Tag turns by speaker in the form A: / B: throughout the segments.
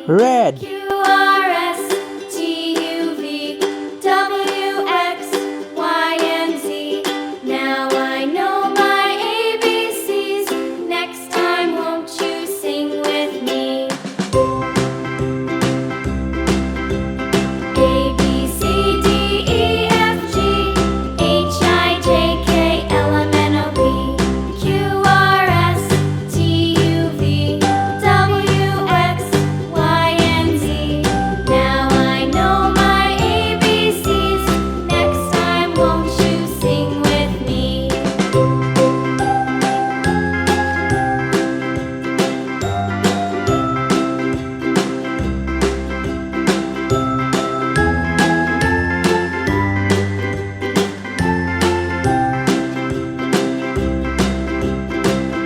A: Red.
B: Q, R, S, T, U, V, W, X, Y, and Z. Now I know my ABCs. Next time, won't you sing with me? A, B, C, D, E, F, G, H, I, J, K, L, M, N, O, P, Q, R, S, T, U, V, W, X, Y, and Z. Now I know my ABCs. Next time, won't you sing with me?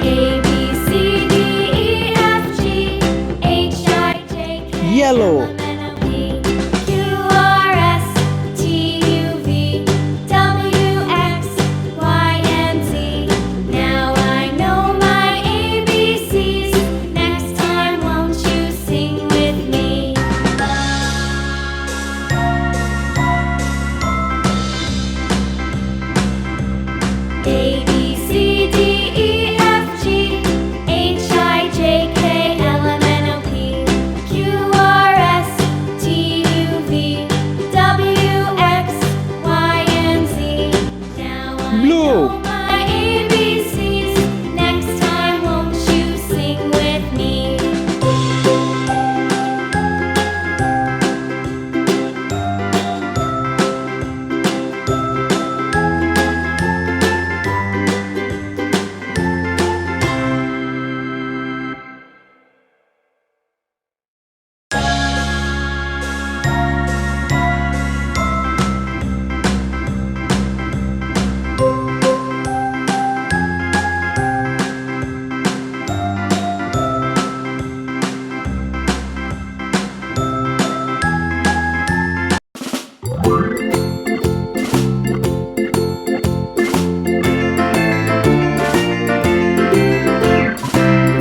B: A, B, C, D, E, F, G, H, I, J, K,
A: Yellow.
B: L, M, N, O, P, Q, R, S, T, U, V, W, X, Y, and Z. Now I know my ABCs. Next time, won't you sing with me? A, B, C, D, E, F, G, H, I, J, K, L, M, N, O, P, Q, R, S, T, U, V, W, X, Y, and Z. Now I
A: Blue.
B: know my ABCs. Next time, won't you sing with me?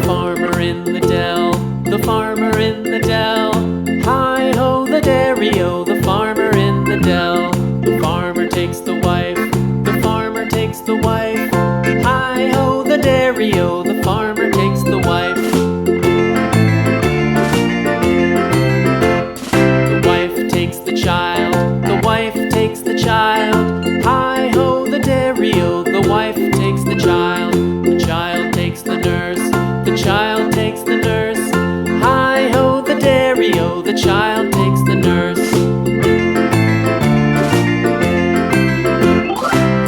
C: Farmer in the dell, the farmer in the dell. Hi-ho the dairy-o, the farmer in the dell. The farmer takes the wife, the farmer takes the wife. Hi-ho the dairy-o, the farmer takes the wife. The wife takes the child, the wife takes the child. Hi-ho the dairy-o, the wife takes the child. The child takes the nurse, the child takes the nurse. Hi-ho the dairy-o, the child takes the nurse.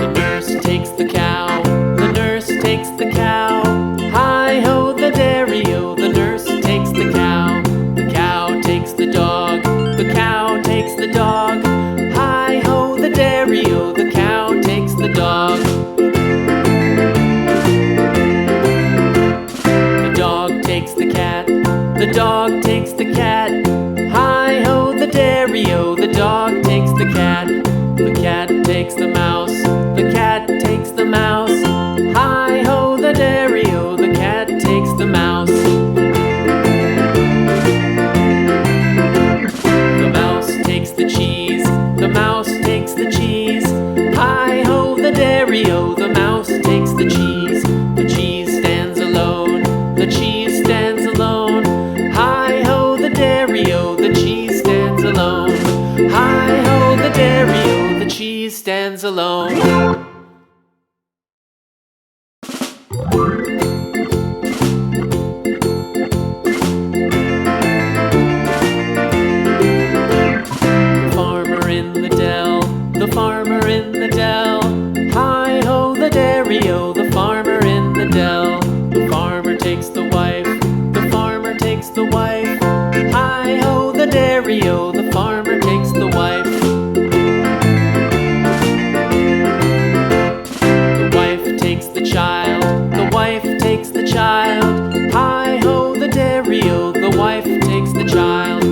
C: The nurse takes the cow, the nurse takes the cow. Hi-ho the dairy-o, the nurse takes the cow. The cow takes the dog, the cow takes the dog. Hi-ho the dairy-o, the cow takes the dog. The dog takes the cat, the dog takes the cat. Hi-ho the dairy-o, the dog takes the cat. The cat takes the mouse, the cat takes the mouse. Hi-ho the dairy-o, the cat takes the mouse. The mouse takes the cheese, the mouse takes the cheese. Hi-ho the dairy-o, the mouse takes the cheese. The cheese stands alone, the cheese stands alone. Hi-ho the dairy-o, the cheese stands alone. Hi-ho the dairy-o, the cheese stands alone. The farmer in the dell, the farmer in the dell. Hi-ho the dairy-o, the farmer in the dell. The farmer takes the wife, the farmer takes the wife. Hi-ho the dairy-o, the farmer takes the wife. The wife takes the child, the wife takes the child. Hi-ho the dairy-o, the wife takes the child.